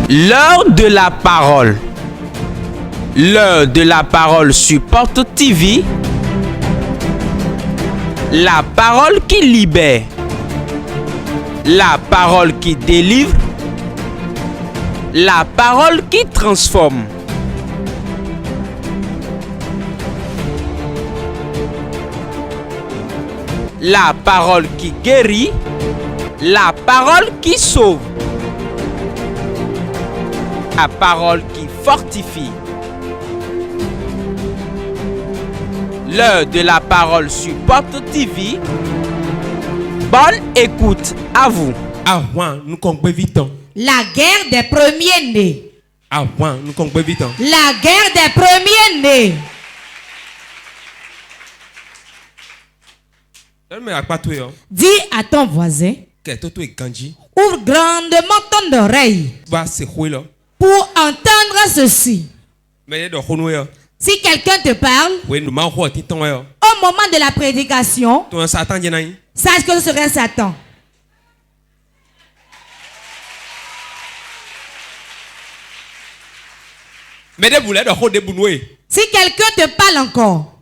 L'heure de la parole. L'heure de la parole sur Porte TV. La parole qui libère. La parole qui délivre. La parole qui transforme. La parole qui guérit. La parole qui sauve. La parole qui fortifie. L'heure de la parole sur Porte TV. Bonne écoute à vous. La guerre des premiers-nés. La guerre des premiers-nés. Dis à ton voisin, ouvre grandement ton oreille pour entendre ceci. Si quelqu'un te parle, au moment de la prédication, sache que ce serait Satan. Si quelqu'un te parle encore,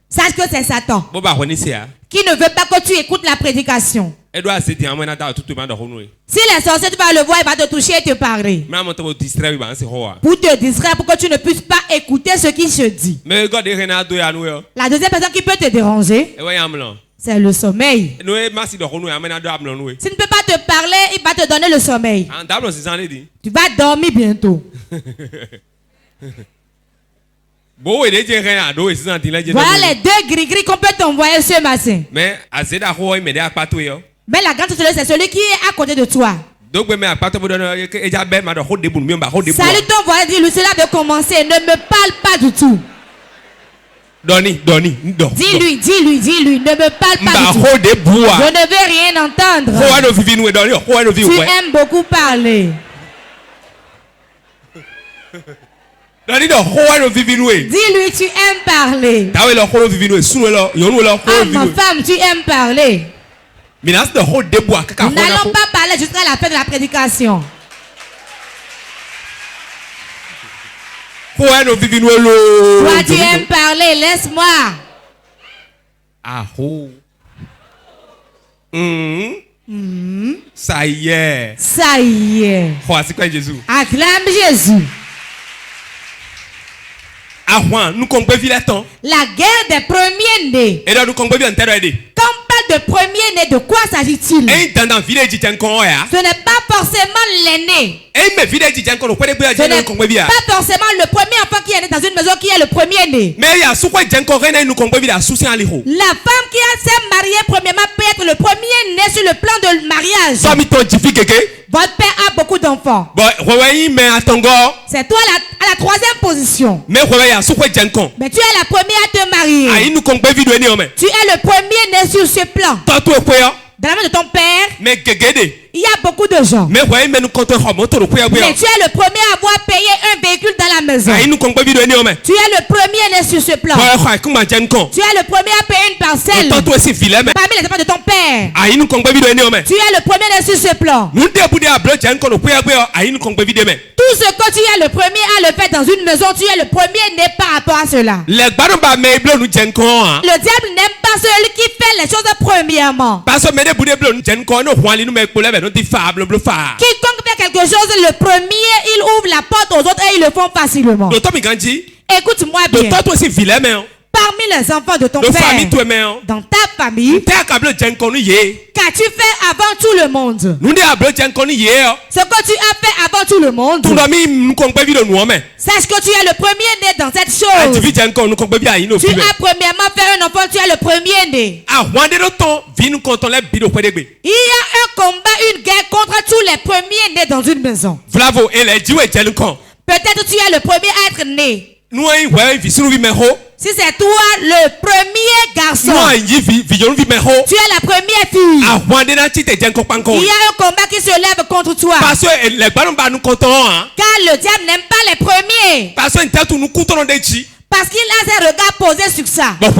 sache que c'est Satan qui ne veut pas que tu écoutes la prédication. Si les sorciers, tu vas le voir, il va te toucher et te parler. Pour te distraire, pour que tu ne puisses pas écouter ce qui se dit. La deuxième personne qui peut te déranger, c'est le sommeil. S'il ne peut pas te parler, il va te donner le sommeil. Tu vas dormir bientôt. Voilà les deux gris-gris qu'on peut t'envoyer ce matin. Mais la grande chose, c'est celui qui est à côté de toi. Salut ton voisin, dis-lui, cela veut commencer. Ne me parle pas du tout. Dis-lui, ne me parle pas du tout. Je ne veux rien entendre. Tu aimes beaucoup parler. Dis-lui, tu aimes parler. Ah, ma femme, tu aimes parler. Nous n'allons pas parler jusqu'à la fin de la prédication. Toi, tu aimes parler, laisse-moi. Ça y est. Ça y est. Acclame Jésus. La guerre des premiers-nés. Quand on parle de premiers-nés, de quoi s'agit-il? Ce n'est pas forcément l'aîné. Ce n'est pas forcément le premier enfant qui est né dans une maison qui est le premier-né. La femme qui s'est mariée premièrement peut être le premier-né sur le plan de mariage. Votre père a beaucoup d'enfants. C'est toi à la troisième position. Mais tu es la première à te marier. Tu es le premier-né sur ce plan. Dans la main de ton père, il y a beaucoup de gens. Mais tu es le premier à avoir payé un véhicule dans la maison. Tu es le premier-né sur ce plan. Tu es le premier à payer une parcelle parmi les enfants de ton père. Tu es le premier-né sur ce plan. Tout ce que tu es le premier à le faire dans une maison, tu es le premier-né par rapport à cela. Le diable n'aime pas celui qui fait les choses premièrement. Quiconque fait quelque chose, le premier, il ouvre la porte aux autres et ils le font facilement. Écoute-moi bien. Parmi les enfants de ton père, dans ta famille, qu'as-tu fait avant tout le monde? Ce que tu as fait avant tout le monde, sache que tu es le premier-né dans cette chose. Tu as premièrement fait un enfant, tu es le premier-né. Il y a un combat, une guerre contre tous les premiers-nés dans une maison. Peut-être tu es le premier à être né. Si c'est toi le premier garçon, tu es la première fille. Il y a un combat qui se lève contre toi. Car le diable n'aime pas les premiers. Parce qu'il a ses regards posés sur ça. Et en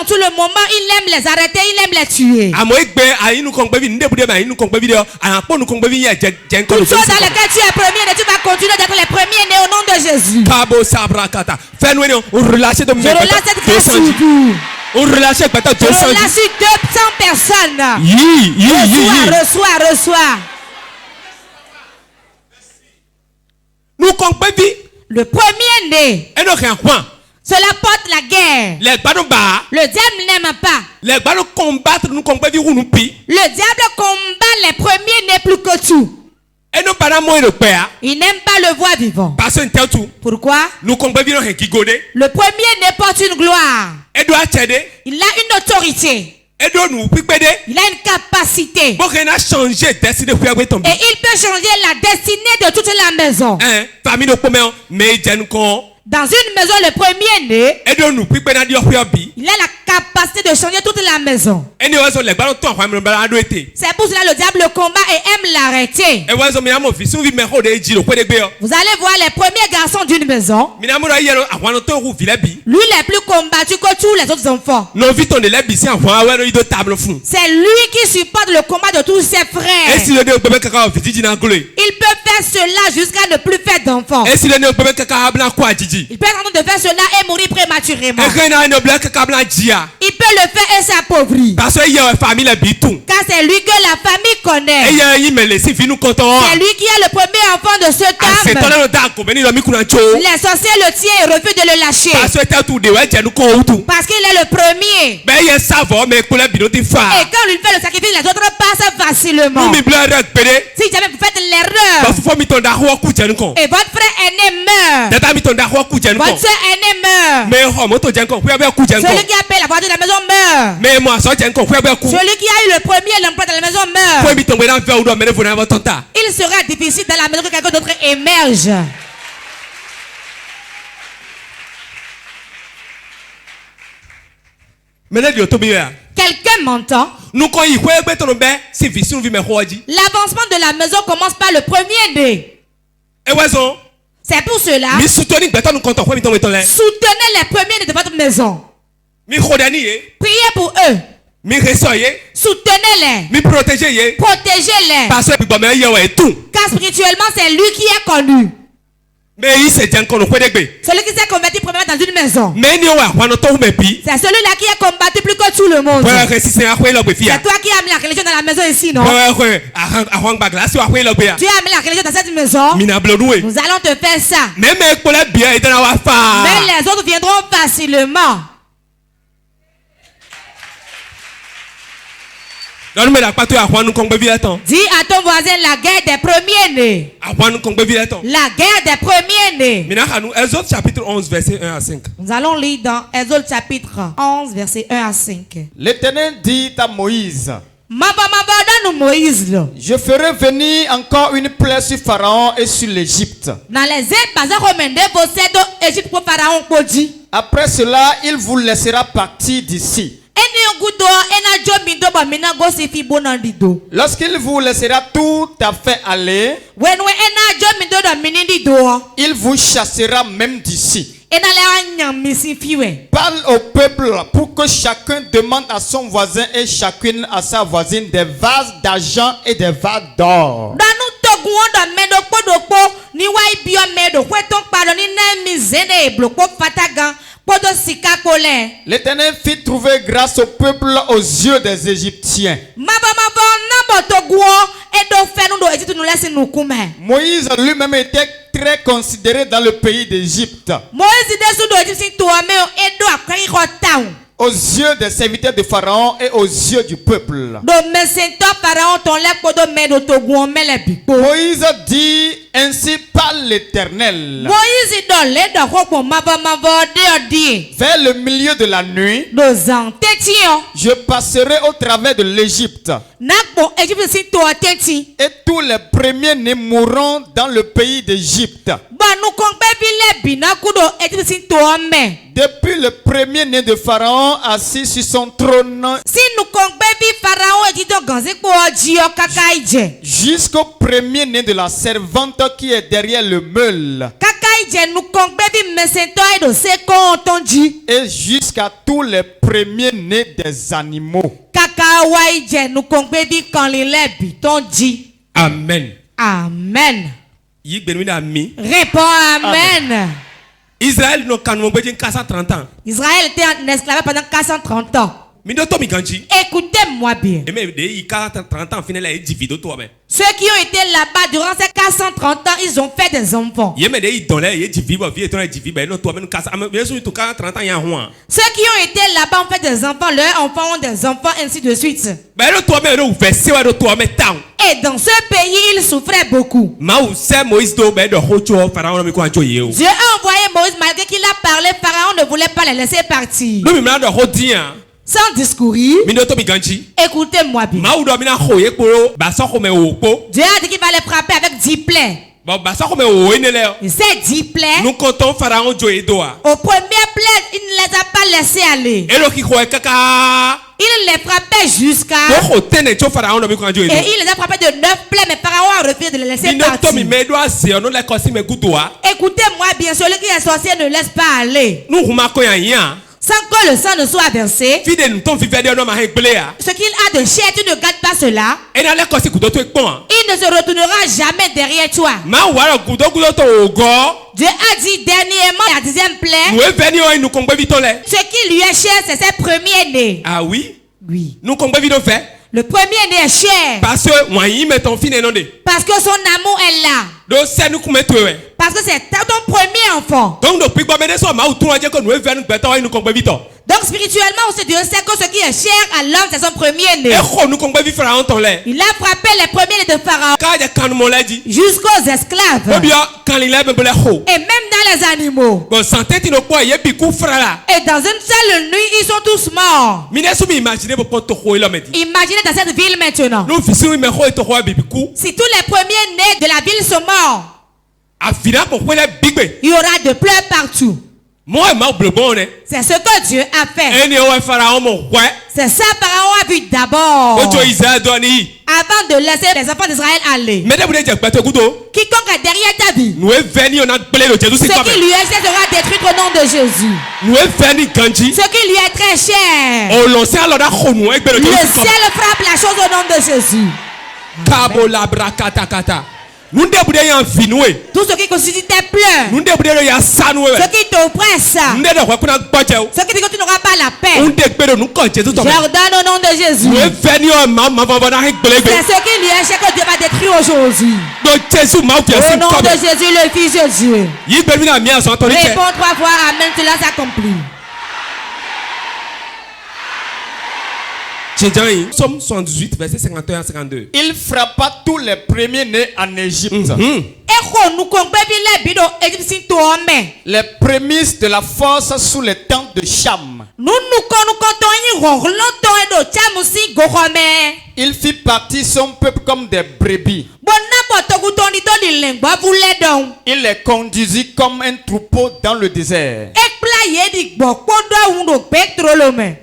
tout le moment, il aime les arrêter, il aime les tuer. Toutes choses dans lesquelles tu es premier, tu vas continuer d'être les premiers nés au nom de Jésus. Je relâche cette grâce sur vous. Je relâche 200 personnes. Reçois. Nous comprenons. Le premier né, cela porte la guerre. Le diable n'aime pas. Le diable combat les premiers nés plus que tout. Il n'aime pas le voir vivant. Pourquoi? Le premier né porte une gloire. Il a une autorité. Il a une capacité. Et il peut changer la destinée de toute la maison. Dans une maison, le premier né, il a la capacité de changer toute la maison. C'est pour cela le diable le combat et aime l'arrêter. Vous allez voir les premiers garçons d'une maison. Lui, il est plus combattu que tous les autres enfants. C'est lui qui supporte le combat de tous ses frères. Il peut faire cela jusqu'à ne plus faire d'enfants. Il peut être en train de faire cela et mourir prématurément. Il peut le faire et s'appauvrir. Car c'est lui que la famille connaît. C'est lui qui est le premier enfant de ce temps. Les sorciers le tiennent et refusent de le lâcher. Parce qu'il est le premier. Et quand lui fait le sacrifice, les autres passent facilement. Si jamais vous faites l'erreur et votre frère aîné meurt, votre soeur aînée meurt, celui qui a payé la voiture de la maison meurt, celui qui a eu le premier l'emploi de la maison meurt. Il sera difficile dans la maison que quelqu'un d'autre émerge. Quelqu'un m'entend? L'avancement de la maison commence par le premier né. C'est pour cela, soutenez les premiers de votre maison. Priez pour eux. Soutenez-les. Protégez-les. Car spirituellement, c'est lui qui est connu. Celui qui s'est converti premièrement dans une maison. C'est celui-là qui est combattu plus que tout le monde. C'est toi qui as amené la religion dans la maison ici, non? Tu as amené la religion dans cette maison. Nous allons te faire ça. Mais les autres viendront facilement. Dis à ton voisin la guerre des premiers-nés. La guerre des premiers-nés. Exode chapitre 11 verset 1 à 5. Nous allons lire dans Exode chapitre 11 verset 1 à 5. L'Éternel dit à Moïse: je ferai venir encore une plaie sur Pharaon et sur l'Égypte. Après cela, il vous laissera partir d'ici. Lorsqu'il vous laissera tout à fait aller, il vous chassera même d'ici. Parle au peuple pour que chacun demande à son voisin et chacune à sa voisine des vases d'argent et des vases d'or. L'Éternel fit trouver grâce au peuple aux yeux des Égyptiens. Moïse lui-même était très considéré dans le pays d'Égypte. Aux yeux des serviteurs de Pharaon et aux yeux du peuple. Moïse dit: ainsi parle l'Éternel. Vers le milieu de la nuit, je passerai au travers de l'Égypte. Et tous les premiers-nés mourront dans le pays d'Égypte. Depuis le premier-né de Pharaon assis sur son trône jusqu'au premier-né de la servante qui est derrière le meule et jusqu'à tous les premiers-nés des animaux. Amen. Amen. Réponds amen. Israël n'a qu'à 430 ans. Israël était en esclavage pendant 430 ans. Écoutez-moi bien. Ceux qui ont été là-bas durant ces 430 ans, ils ont fait des enfants. Ceux qui ont été là-bas ont fait des enfants, leurs enfants ont des enfants, ainsi de suite. Et dans ce pays, ils souffraient beaucoup. Dieu a envoyé Moïse, malgré qu'il a parlé, Pharaon ne voulait pas les laisser partir. Sans discourir, écoutez-moi bien. Dieu a dit qu'il va les frapper avec 10 plaies. Et ces 10 plaies, au premier plaie, il ne les a pas laissés aller. Il les frappait jusqu'à... Et il les a frappés de 9 plaies, mais Pharaon a refusé de les laisser partir. Écoutez-moi bien, celui qui est sorcier ne laisse pas aller. Sans que le sang ne soit versé. Ce qu'il a de chair, tu ne gardes pas cela. Il ne se retournera jamais derrière toi. Dieu a dit dernièrement, la 10e plaie, ce qui lui est cher, c'est ses premiers-nés. Ah oui? Oui. Le premier-né est cher. Parce que son amour est là. Parce que c'est ton premier enfant. Donc spirituellement, Dieu sait que ce qui est cher à l'homme, c'est son premier-né. Il a frappé les premiers-nés de Pharaon jusqu'aux esclaves. Et même dans les animaux. Et dans une seule nuit, ils sont tous morts. Imaginez dans cette ville maintenant. Si tous les premiers-nés de la ville sont morts, il y aura de pleurs partout. C'est ce que Dieu a fait. C'est ça Pharaon a vu d'abord. Avant de laisser les enfants d'Israël aller. Quiconque est derrière ta vie, ce qui lui est cher sera détruit au nom de Jésus. Ce qui lui est très cher, le ciel frappe la chose au nom de Jésus. Tout ce qui constitue tes pleurs, ce qui t'oppresse, ce qui dit que tu n'auras pas la paix, j'ordonne au nom de Jésus. C'est ce qui lui est cher que Dieu va détruire aujourd'hui. Au nom de Jésus, le Fils de Dieu. Réponds 3 fois amen, cela s'accomplit. Somme 78, verset 51 à 52. Il frappa tous les premiers-nés en Égypte. Les prémices de la force sous les tentes de Cham. Il fit partir son peuple comme des brebis. Il les conduisit comme un troupeau dans le désert.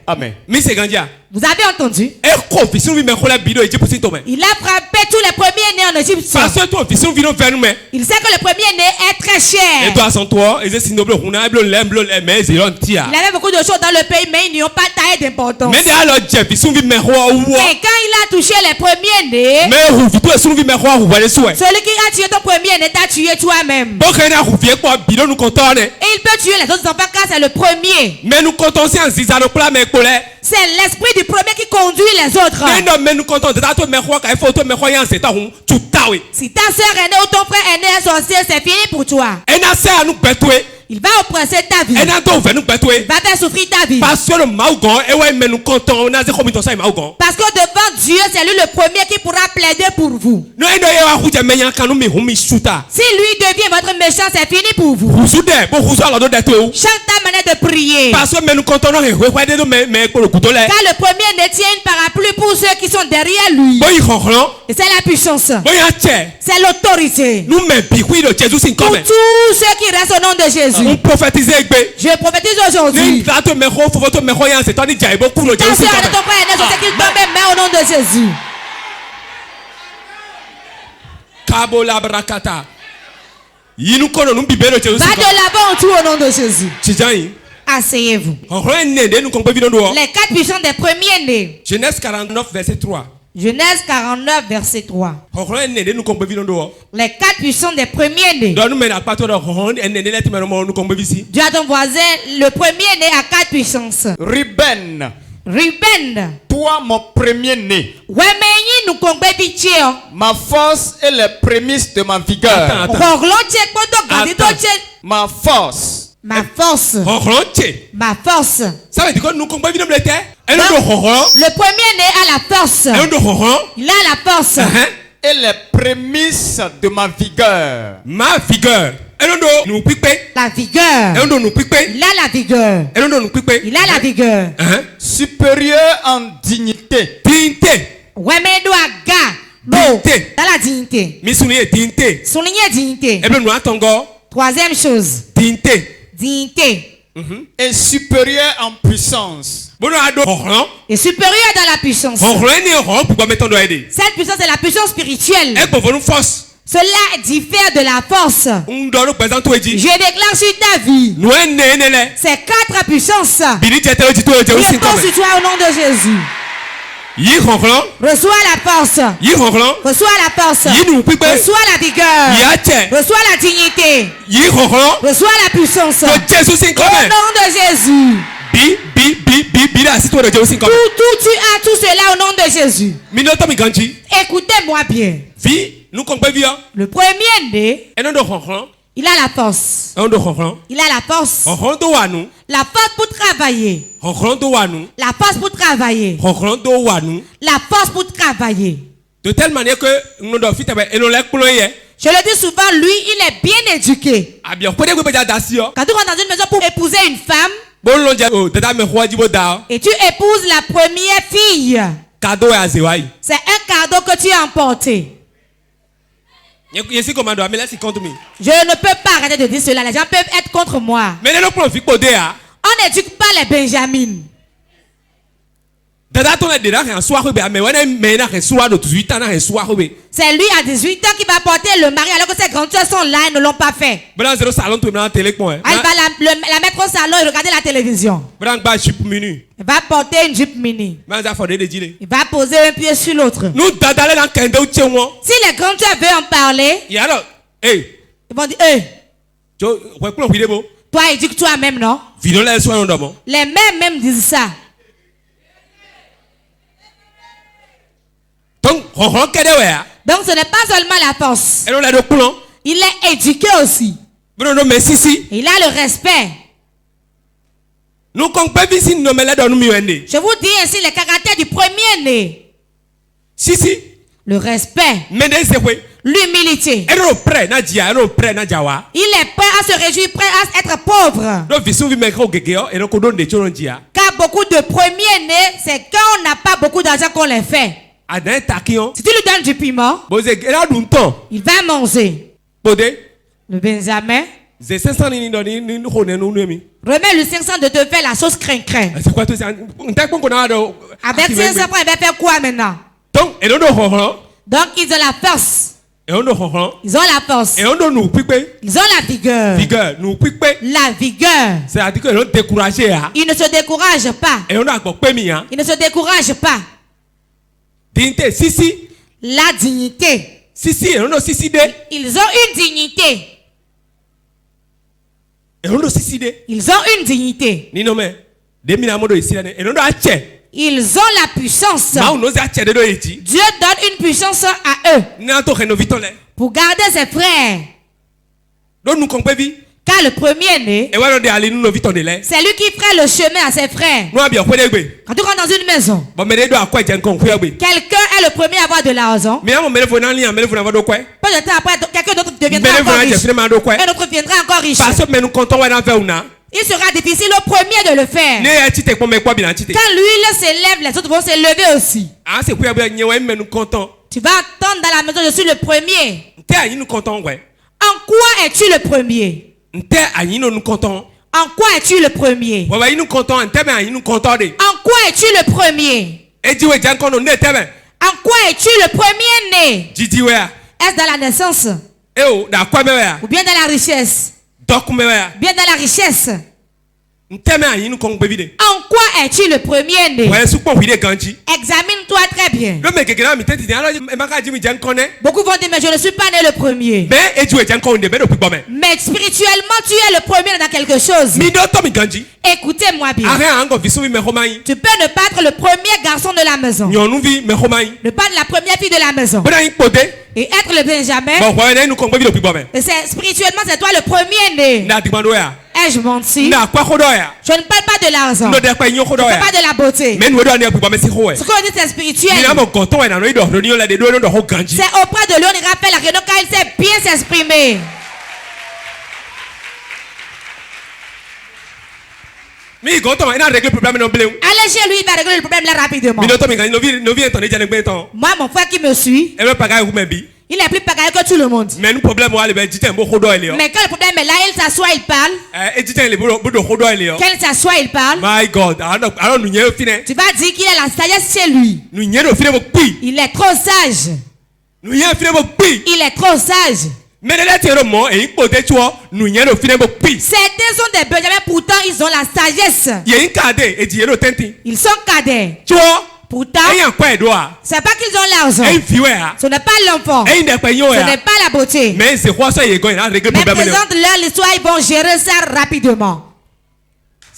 Amen. Vous avez entendu? Il a frappé tous les premiers-nés en Égypte. Il sait que le premier-né est très cher. Il avait beaucoup de choses dans le pays, mais ils n'y ont pas taillé d'importance. Et quand il a touché les premiers-nés, celui qui a tué ton premier-né t'a tué toi-même. Et il peut tuer les autres enfants car c'est le premier. C'est l'esprit du premier qui conduit les autres. Si ta soeur est née ou ton frère est né un sorcier, c'est fini pour toi. Il va oppresser ta vie. Il va faire souffrir ta vie. Parce que devant Dieu, c'est lui le premier qui pourra plaider pour vous. Si lui devient votre méchant, c'est fini pour vous. Chante ta manière de prier. Car le premier-né tient une parapluie pour ceux qui sont derrière lui. Et c'est la puissance. C'est l'autorité. Pour tous ceux qui restent au nom de Jésus. Je prophétise aujourd'hui. Ta soeur de ton frère aîné, c'est qu'il tombe main au nom de Jésus. Va de l'avant tout au nom de Jésus. Asseyez-vous. Les 4 puissants des premiers-nés. Genèse 49, verset 3. Genèse 49, verset 3. Les 4 puissants des premiers-nés. Dis à ton voisin, le premier-né a 4 puissances. Ruben. Toi, mon premier-né. Ma force est les prémices de ma vigueur. Ma force. Ça veut dire que nous comprenons le premier-né a la force. Il a la force. Et les prémices de ma vigueur. Ma vigueur. La vigueur. Il a la vigueur. Il a la vigueur. Supérieur en dignité. Ouais, mais il doit dans la dignité. Souligner dignité. Troisième chose. Dignité. Et supérieur en puissance. Et supérieur dans la puissance. Cette puissance est la puissance spirituelle. Cela diffère de la force. Je déclare sur ta vie ces 4 puissances. Je pense sur toi au nom de Jésus. Reçois la force. Reçois la force. Reçois la vigueur. Reçois la dignité. Reçois la puissance. Au nom de Jésus. Tout tu as tout cela au nom de Jésus. Écoutez-moi bien. Le premier-né, il a la force. Il a la force. La force pour travailler. La force pour travailler. La force pour travailler. De telle manière que je le dis souvent, lui, il est bien éduqué. Quand tu rentres dans une maison pour épouser une femme, et tu épouses la première fille, c'est un cadeau que tu as emporté. Je ne peux pas arrêter de dire cela. Les gens peuvent être contre moi. On n'éduque pas les Benjamins. C'est lui à 18 ans qui va porter le mari alors que ses grandes soeurs sont là et ne l'ont pas fait. Il va la mettre au salon et regarder la télévision. Il va porter une jupe mini. Il va poser un pied sur l'autre. Si les grandes soeurs veulent en parler, ils vont dire toi éduque toi-même, non? Les mères même disent ça. Donc ce n'est pas seulement la force. Il est éduqué aussi. Il a le respect. Je vous dis ainsi les caractères du premier-né. Le respect. L'humilité. Il est prêt à se réjouir, prêt à être pauvre. Car beaucoup de premiers-nés, c'est quand on n'a pas beaucoup d'argent qu'on les fait. Si tu lui donnes du piment, il va manger. Le Benjamin, remets-lui 500 de te faire la sauce crin-crin. Avec 500 francs, il va faire quoi maintenant? Donc ils ont la force. Ils ont la force. Ils ont la vigueur. La vigueur. C'est-à-dire qu'ils ne se découragent pas. Ils ne se découragent pas. La dignité. Ils ont une dignité. Ils ont une dignité. Ils ont la puissance. Dieu donne une puissance à eux pour garder ses frères. Car le premier-né, c'est lui qui ferait le chemin à ses frères. Quand tu rentres dans une maison, quelqu'un est le premier à avoir de l'argent. Peu de temps après, quelqu'un d'autre deviendra encore riche. Un autre viendra encore riche. Il sera difficile au premier de le faire. Quand l'huile s'élève, les autres vont s'élever aussi. Tu vas attendre dans la maison, je suis le premier. En quoi es-tu le premier? En quoi es-tu le premier? En quoi es-tu le premier? En quoi es-tu le premier-né? Est-ce dans la naissance? Ou bien dans la richesse? Bien dans la richesse. En quoi es-tu le premier-né? Examine-toi très bien. Beaucoup vont dire, mais je ne suis pas né le premier. Mais spirituellement, tu es le premier dans quelque chose. Écoutez-moi bien. Tu peux ne pas être le premier garçon de la maison. Ne pas être la première fille de la maison. Et être le Benjamin. Et spirituellement, c'est toi le premier-né. Ai-je menti? Je ne parle pas de l'argent. Je ne parle pas de la beauté. Ce qu'on dit, c'est spirituel. C'est auprès de lui, on rappelle la réunion quand il sait bien s'exprimer. Allez chez lui, il va régler le problème là rapidement. Moi, mon frère qui me suit, il est plus pagaille que tout le monde. Mais quand le problème est là, il s'assoit, il parle. Quand il s'assoit, il parle. My God. Tu vas dire qu'il a la sagesse chez lui. Il est trop sage. Il est trop sage. Certains sont des Benjamins, pourtant ils ont la sagesse. Ils sont cadets. Pourtant, c'est pas qu'ils ont l'argent. Ce n'est pas l'enfant. Ce n'est pas la beauté. Mais présente-leur l'histoire, ils vont gérer ça rapidement.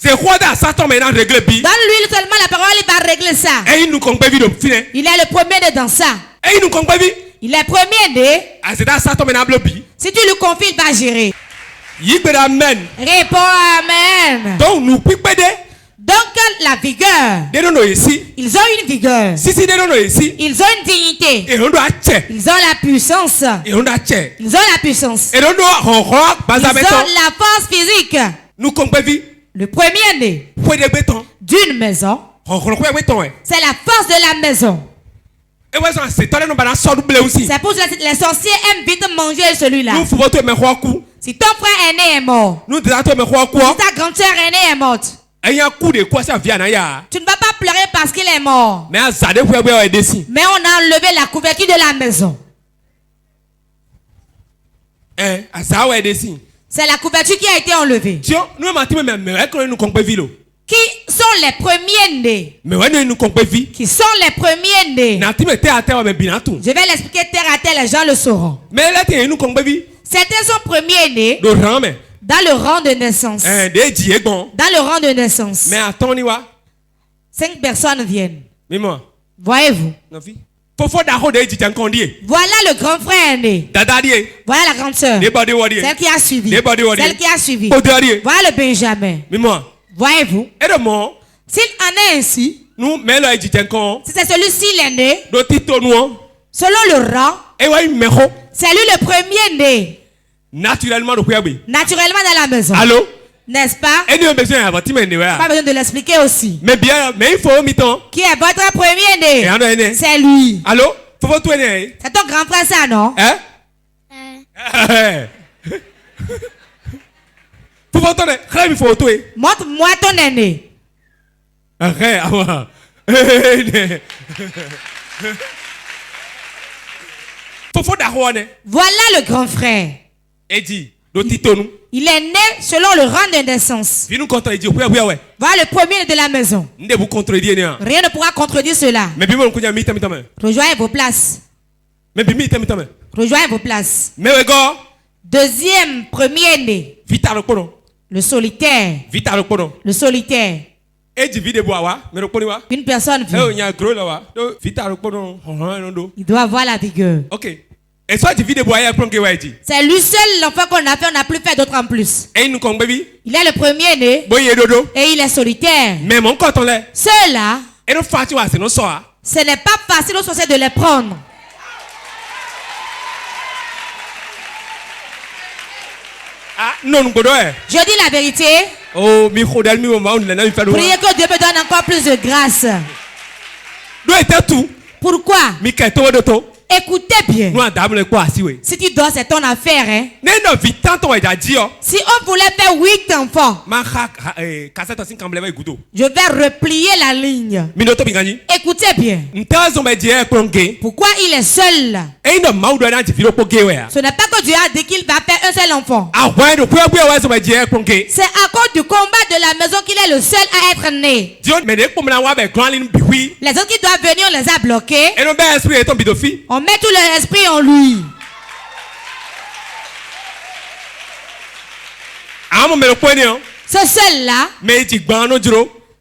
Dans l'huile seulement la parole, il va régler ça. Il est le premier dans ça. Il est premier né. Si tu lui confies, il va gérer. Réponds Amen. Donc la vigueur. Ils ont une vigueur. Ils ont une dignité. Ils ont la puissance. Ils ont la puissance. Ils ont la force physique. Le premier né d'une maison, c'est la force de la maison. C'est pour ça que les sorciers aiment vite manger celui-là. Si ton frère aîné est mort, si ta grande soeur aînée est morte, tu ne vas pas pleurer parce qu'il est mort. Mais on a enlevé la couverture de la maison. C'est la couverture qui a été enlevée. Qui sont les premiers-nés? Qui sont les premiers-nés? Je vais l'expliquer terre à terre, les gens le sauront. Certains sont premiers-nés dans le rang de naissance. Dans le rang de naissance. 5 personnes viennent. Voyez-vous? Voilà le grand frère né. Voilà la grande sœur. Celle qui a suivi. Celle qui a suivi. Voilà le Benjamin. Voyez-vous? S'il en est ainsi, si c'est celui-ci l'aîné, selon le rang, c'est lui le premier né. Naturellement dans la maison. Allô? N'est-ce pas? Pas besoin de l'expliquer aussi. Mais il faut qui est votre premier né? C'est lui. Allô? C'est ton grand frère ça, non? Montre-moi ton aîné. Voilà le grand frère. Il est né selon le rang de naissance. Voilà le premier de la maison. Rien ne pourra contredire cela. Rejoignez vos places. Rejoignez vos places. Deuxième premier né. Le solitaire. Le solitaire. Une personne vit. Il doit avoir la vigueur. C'est lui seul l'enfant qu'on a fait, on n'a plus fait d'autres en plus. Il est le premier-né et il est solitaire. Ceux-là, ce n'est pas facile aux sorciers de les prendre. Je dis la vérité. Priez que Dieu me donne encore plus de grâce. Pourquoi? Écoutez bien. Si tu dors, c'est ton affaire. Hein? Si on voulait faire 8 enfants, je vais replier la ligne. Écoutez bien. Pourquoi il est seul là? Ce n'est pas que Dieu a dit qu'il va faire un seul enfant. C'est à cause du combat de la maison qu'il est le seul à être né. Les autres qui doivent venir, on les a bloqués. On met tout leur esprit en lui. Ce seul-là,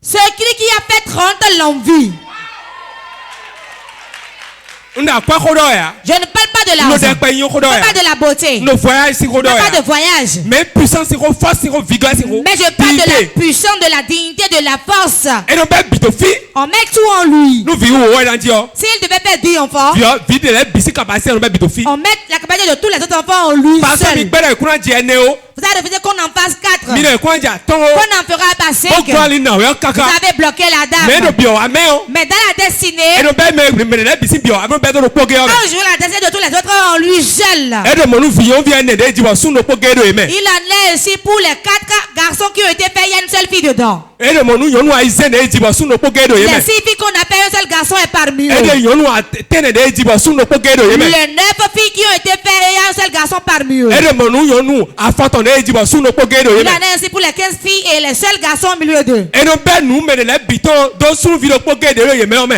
celui qui a fait 30 l'envie. Je ne parle pas de l'argent. Je ne parle pas de la beauté. Je ne parle pas de voyage. Mais je parle de la puissance, de la dignité, de la force. On met tout en lui. S'il devait faire 10 enfants, on met la capacité de tous les autres enfants en lui seul. Vous avez refusé qu'on en fasse 4. Qu'on en fera pas 5. Vous avez bloqué la dame. Mais dans la destinée, un jour la destinée de tous les autres en lui seul. Il en est ici pour les 4 garçons qui ont été faits. Il y a une seule fille dedans. Les 6 filles qu'on appelle un seul garçon est parmi eux. Les 9 filles qui ont été faites, il y a un seul garçon parmi eux. Il en est ainsi pour les 15 filles et les seuls garçons au milieu d'eux.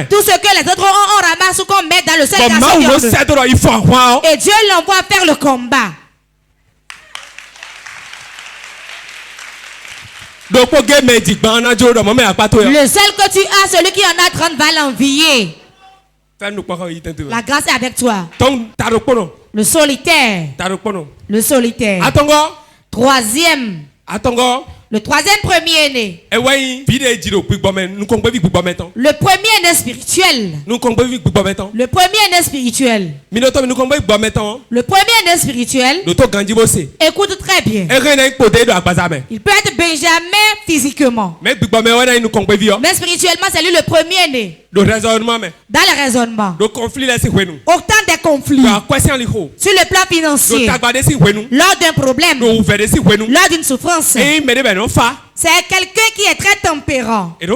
Tout ce que les autres ont ramassé qu'on met dans le seul garçon. Et Dieu l'envoie faire le combat. Le seul que tu as, celui qui en a 30 va l'envier. La grâce est avec toi. Le solitaire. Le solitaire. Troisième. Le troisième premier-né. Le premier-né spirituel. Le premier-né spirituel. Le premier-né spirituel. Écoute très bien. Il peut être Benjamin physiquement. Mais spirituellement, c'est lui le premier-né. Dans le raisonnement. Autant des conflits. Sur le plan financier. Lors d'un problème. Lors d'une souffrance. C'est quelqu'un qui est très tempérant. Il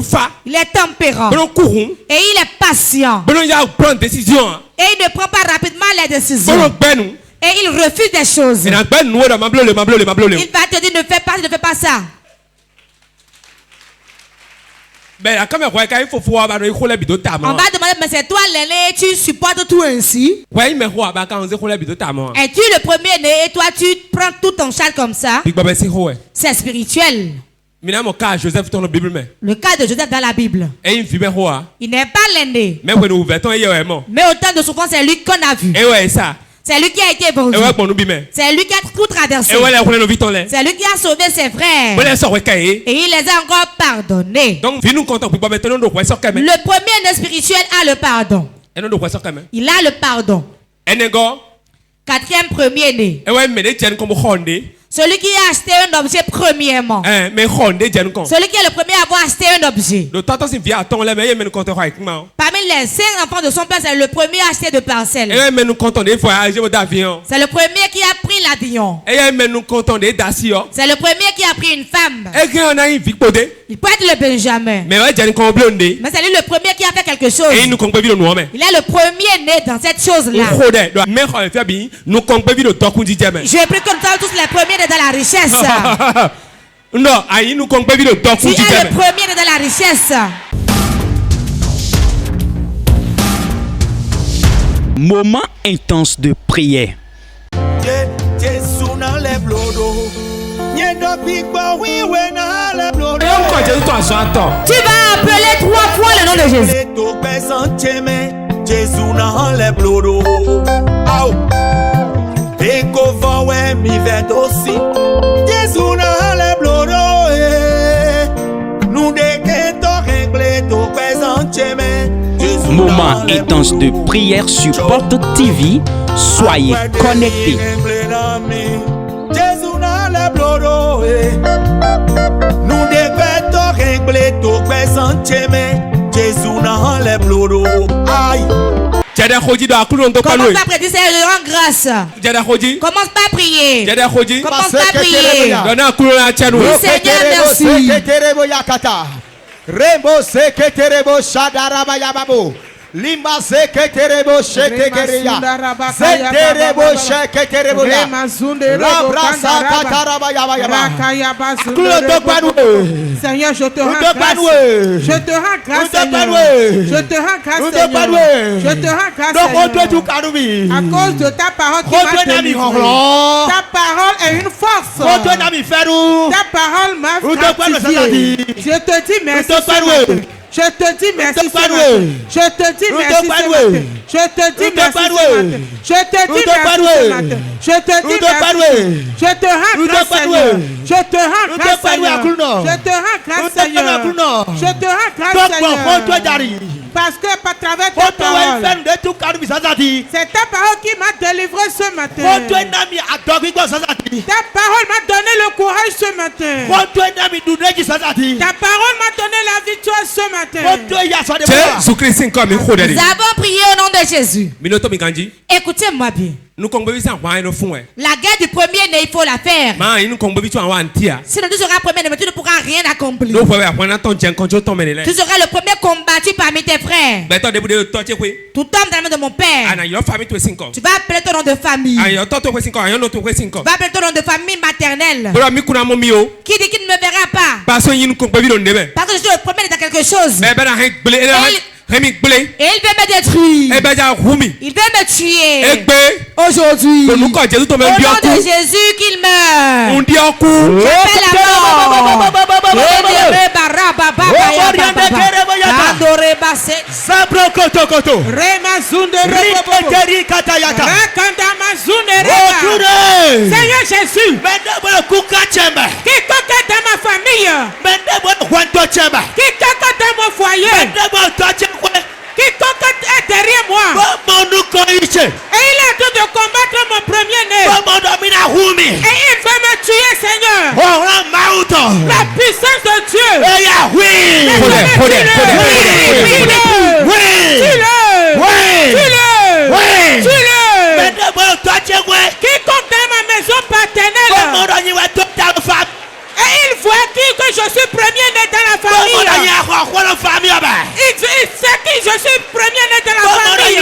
est tempérant. Et il est patient. Et il ne prend pas rapidement les décisions. Et il refuse des choses. Il va te dire ne fais pas ça. On va demander, mais c'est toi l'aîné, tu supportes tout ainsi. Es-tu le premier-né et toi tu prends tout ton charge comme ça? C'est spirituel. Le cas de Joseph dans la Bible. Il n'est pas l'aîné. Mais autant de souffrance, c'est lui qu'on a vu. C'est lui qui a été vendu. C'est lui qui a tout traversé. C'est lui qui a sauvé ses frères. Et il les a encore pardonnés. Le premier-né spirituel a le pardon. Il a le pardon. Quatrième premier-né. Celui qui a acheté un objet premièrement. Celui qui est le premier à avoir acheté un objet. Parmi les 5 enfants de son père, c'est le premier à acheter de parcelles. C'est le premier qui a pris l'avion. C'est le premier qui a pris une femme. Il peut être le Benjamin. Mais c'est lui le premier qui a fait quelque chose. Il est le premier né dans cette chose-là. Je prie que nous sommes tous les premiers dans la richesse. Tu es le premier dans la richesse. Moment intense de prière. Tu vas appeler 3 fois le nom de Jésus. mi vet aussi. Jésus n'a le bloro nous déquet to réglé to présent chemin. Moment intense de prière sur Porte TV. Soyez connectés. Jésus n'a le bloro nous déquet to réglé to présent chemin. Jésus n'a le bloro. Aïe. Commence pas à prier, je rends grâce. Commence pas à prier. Commence pas à prier. Seigneur, merci. Rembo seketerebo shadaraba yababo. Lima seketerebo shekekeria. Seterebo sheketerebo ya. Labrasa kataraba yababa. Seigneur, je te rends grâce. Je te rends grâce, Seigneur. Je te rends grâce, Seigneur. Je te rends grâce, Seigneur. À cause de ta parole qui m'a délivré. Ta parole est une force. Ta parole m'a fortifié. Je te dis merci, Seigneur. Je te dis merci ce matin. Je te dis merci ce matin. Je te dis merci ce matin. Je te dis merci ce matin. Je te dis merci. Je te rends grâce, Seigneur. Je te rends grâce, Seigneur. Je te rends grâce, Seigneur. Je te rends grâce, Seigneur. Parce que par travers ta parole, c'est ta parole qui m'a délivré ce matin. Ta parole m'a donné le courage ce matin. Ta parole m'a donné la victoire ce matin. Nous avons prié au nom de Jésus. Écoutez-moi bien. La guerre du premier-né, il faut la faire. Si nous serons premier-né, tu ne pourras rien accomplir. Tu seras le premier combattu parmi tes frères. Tout tombe dans la main de mon père. Tu vas appeler ton nom de famille. Tu vas appeler ton nom de famille maternelle. Qui dit qu'il ne me verra pas? Parce que je suis le premier dans quelque chose. Et il veut me détruire. Il veut me tuer. Aujourd'hui, au nom de Jésus qu'il meurt. J'appelle Seigneur Jésus, quiconque est dans ma famille, quiconque est dans mon foyer, quiconque est derrière moi, et il est en train de combattre mon premier-né, et il veut me tuer, Seigneur. La puissance de Dieu, quiconque dans ma maison paternelle, et il voit que je suis premier-né dans la famille. Il sait que je suis premier-né dans la famille.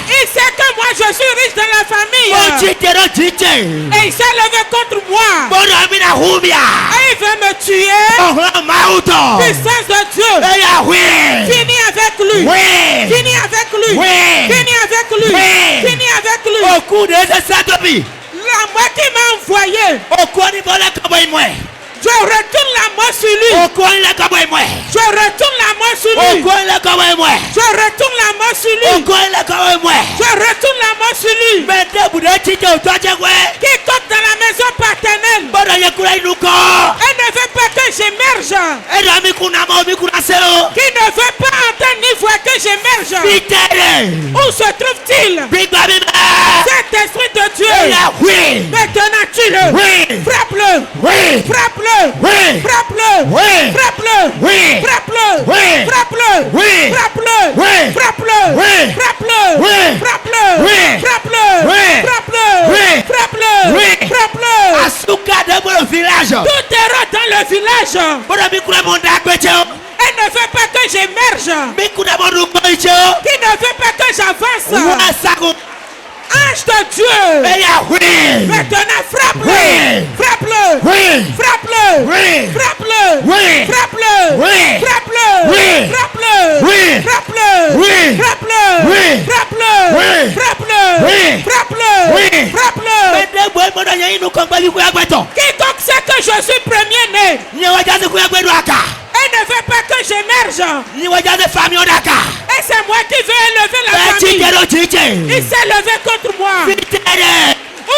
Il sait que moi je suis riche dans la famille. Et il s'est levé contre moi. Et il veut me tuer. Puissance de Dieu. Fini avec lui. Fini avec lui. Fini avec lui. Fini avec lui. La moi qui m'a envoyé, je retourne la mort sur lui. Je retourne la mort sur lui. Je retourne la mort sur lui. Je retourne la mort sur lui. Quiconque dans la maison paternelle, elle ne veut pas que j'émerge. Qui ne veut pas entendre ni voir que j'émerge. Où se trouve-t-il? Cet esprit de Dieu. Maintenant tue-le. Frappe-le. Frappe-le. Frappe-le. Frappe-le. Frappe-le. Frappe-le. Frappe-le. Frappe-le. Frappe-le. Frappe-le. Frappe-le. Frappe-le. Frappe-le. Tout est dans le village. Elle ne veut pas que j'émerge. Qui ne veut pas que j'avance. Ange de Dieu, maintenant frappe-le, frappe-le, frappe-le, frappe-le, frappe-le, frappe-le, frappe-le, frappe-le, frappe-le, frappe-le, frappe-le, frappe-le. Quiconque sait que je suis premier-né, elle ne veut pas que j'émerge. Et c'est moi qui vais élever la famille. Il s'est levé contre moi. Où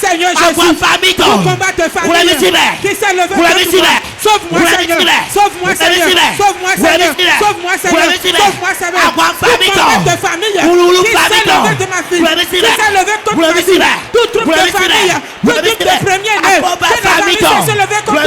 Seigneur Jésus, pour combattre famille qui s'est levé contre moi. Sauve-moi Seigneur, sauve-moi Seigneur, sauve-moi Seigneur, sauve-moi Seigneur, sauve-moi Seigneur. Pour combattre famille qui s'est levé de ma fille, qui s'est levé contre ma fille. Tout troupe de famille, tout troupe de premier-né, qui s'est levé contre moi.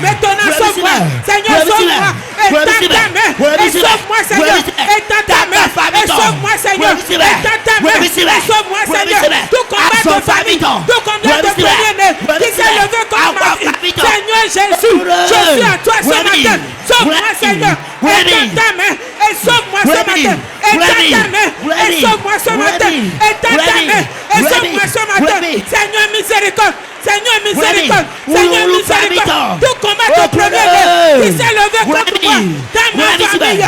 Maintenant sauve-moi, Seigneur sauve-moi. Étends ta main et sauve-moi Seigneur. Étends ta main et sauve-moi Seigneur. Étends ta main et sauve-moi Seigneur. Tout combattre famille, tout combattre premier-né qui s'est levé contre ma fille. Seigneur Jésus, je suis à toi ce matin. Sauve-moi Seigneur. Étends ta main et sauve-moi ce matin. Étends ta main et sauve-moi ce matin. Étends ta main et sauve-moi ce matin. Seigneur miséricorde. Seigneur miséricorde, Seigneur miséricorde, tout combattre au premier-né qui s'est levé contre moi, dans ma famille.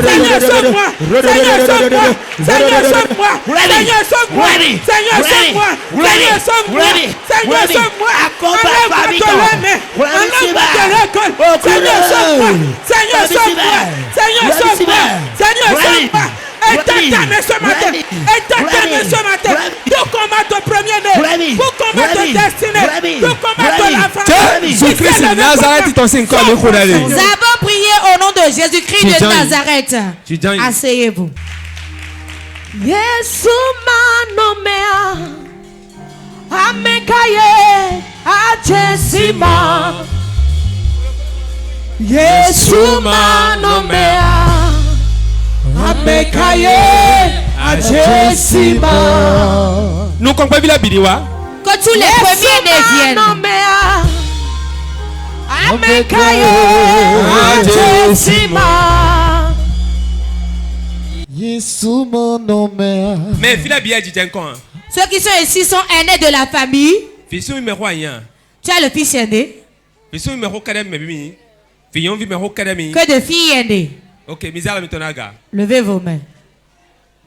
Seigneur sauve-moi, Seigneur sauve-moi, Seigneur sauve-moi, Seigneur sauve-moi, Seigneur sauve-moi, Seigneur sauve-moi, Seigneur sauve-moi, enlève-moi de l'homme, enlève-moi de l'école, Seigneur sauve-moi, Seigneur sauve-moi, Seigneur sauve-moi, Seigneur sauve-moi. Étends ta main ce matin. Étends ta main ce matin. Pour combattre au premier-né. Pour combattre destinée. Pour combattre la famille. Nous avons prié au nom de Jésus-Christ de Nazareth. Asseyez-vous. Yesu manomea amekaye ajesima. Yesu manomea amekaye ajesima. Nous comprenons la bidiwa. Que tous les premiers-nés viennent. Amekaye ajesima. Mais fila biya jiten kon. Ceux qui sont ici sont aînés de la famille. Fisu numéro 1. Tu as le fils aîné. Fisu numéro 4 mebimi. Fiyon numéro 4 mi. Que de filles aînées. OK, misala mitonaga. Levez vos mains.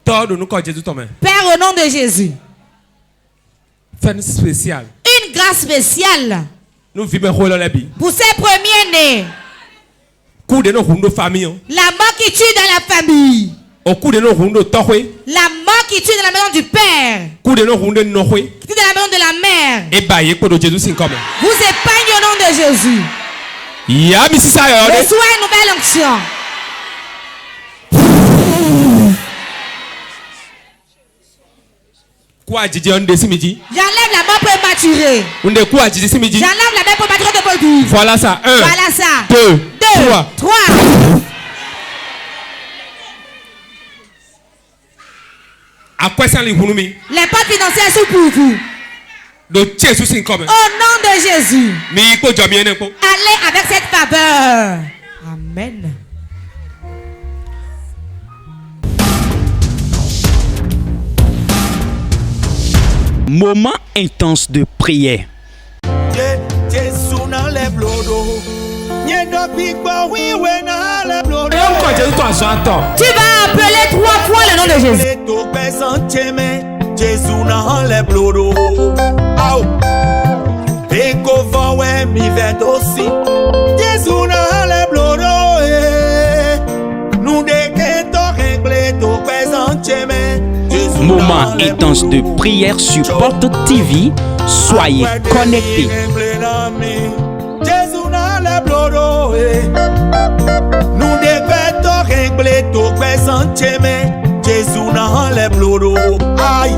Todo nous ko Jésus ton main. Père au nom de Jésus. Fin spécial. Une grâce spéciale. Nous vivons rôle la vie. Pour ces premiers-nés. Coup de nos hunde famille. La mort qui tue dans la famille. Au coup de nos hunde tohwe. La mort qui tue dans la maison du père. Coup de nos hunde nohwe. Qui tue dans la maison de la mère. Et baye ko de Jésus sin comme. Vous épargnez au nom de Jésus. Ya mi sisa yo. Reçois une nouvelle onction. Quoi Didi on de simidi? J'enlève la mort prématurée. On de quoi Didi simidi? J'enlève la mort prématurée de votre vie. Voilà ça. 1. Voilà ça. 2. 3. À quoi ça les hunumi? Les portes financières sont pour vous. De Jésus sin comme. Au nom de Jésus. Mais ko jomien ne ko. Allez avec cette faveur. Amen. Moment intense de prière. Tu vas appeler 3 fois le nom de Jésus. Moment intense de prière sur Porte TV. Soyez connectés. Nous devons régler tout, Jésus n'a les bloros. Aïe.